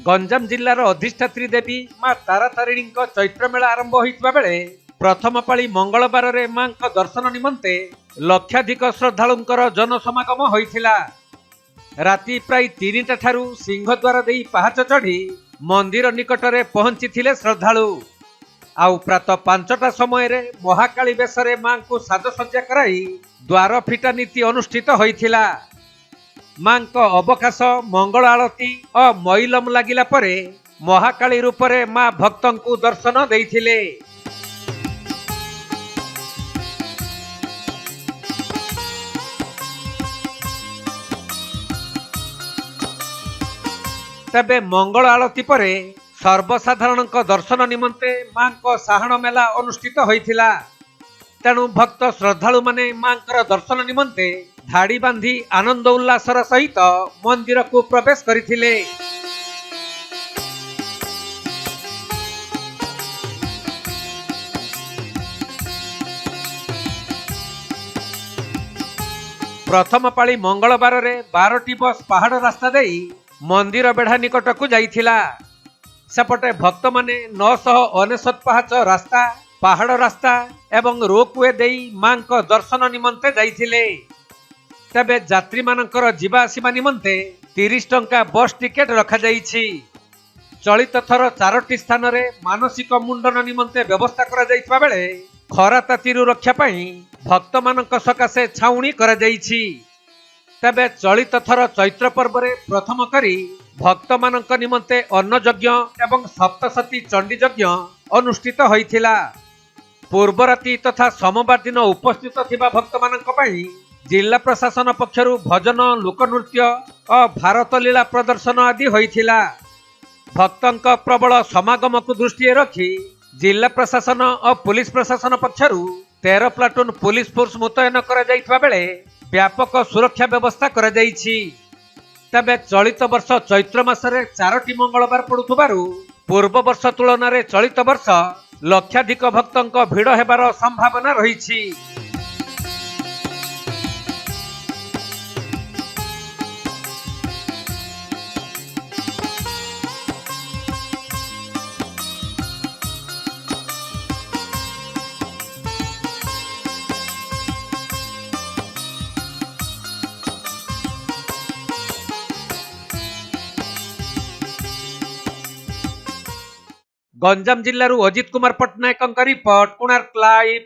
गंजाम जिल्लार अधिष्ठात्री देवी मां तारातारिणी चैत्र मेला आरंभ होइतबा बेले प्रथम पाली मंगलवार रे मां दर्शन निमंते लक्षाधिक श्रद्धालुंकर जनसमागम होइथिला। राति प्राय 3टा ठारू सिंहद्वार देई पहाच चढ़ी मंदिर निकटरे पहुंची श्रद्धालु। आउ प्रात 5टा समय रे महाकाली बेशरे मां को साजसज्जा कराई द्वार फिटा नीति अनुष्ठित होइथिला। मां अवकाश मंगल आरती और मैलम लागिला परे महाकाली रूपरे मां भक्तों को दर्शन देइथिले। तबे मंगल आरती परे सर्वसाधारण दर्शन निमंते मां साहण मेला अनुष्ठित होइथिला। तेणु भक्त श्रद्धालु माने मां दर्शन निमंते धाड़ी बांधी आनंद उल्लासर सहित मंदिर को प्रवेश करिथिले। प्रथम पाली मंगलवार रे 12टी बस पहाड़ रास्ता देई मंदिर बेढ़ा निकट को जाइथिला। सेपटे भक्त माने 999 पहाच रास्ता पहाड़ रास्ता एवं रोपवे देई मां दर्शन निमंते जाइथिले। तबे यात्री मानकर जीवा आसीबा निमंते 30 टंका बस टिकेट रखा जाइछि। चलित थर 4टी स्थान रे मानसिक मुंडन निमंते व्यवस्था करा जाइतबा बेले खरा तातीरु रक्षा पाई भक्त मानक सकाशे छाउणी करा जाइछि। तबे चलित थर चैत्र पर्व रे प्रथम करी भक्त मानक निमंते अन्न यज्ञ एवं सप्तशती चंडी यज्ञ अनुष्ठित होइथिला। पूर्व राति तथा सोमवार दिन उपस्थित थिबा भक्त मानक पाई जिला प्रशासन पक्षरु भजन लोकनृत्य और भारत लीला प्रदर्शन आदि होइथिला। भक्तंक प्रबल समागम को दृष्टि रखी जिला प्रशासन और पुलिस प्रशासन पक्षरु 13 प्लाटून पुलिस फोर्स मुतयन करा जाइतबा बेले व्यापक सुरक्षा व्यवस्था करा जाइछि। तबे चलित वर्ष चैत्र मासरे 4टी मंगलवार पड़ुथबारु पूर्व वर्ष तुलन में चलित वर्ष लक्षाधिक भक्तों भिड़ हेबार संभावना रहिछि। गंजाम जिल्लारू अजित कुमार पट्टनायक रिपोर्ट, कोणार्क लाइव।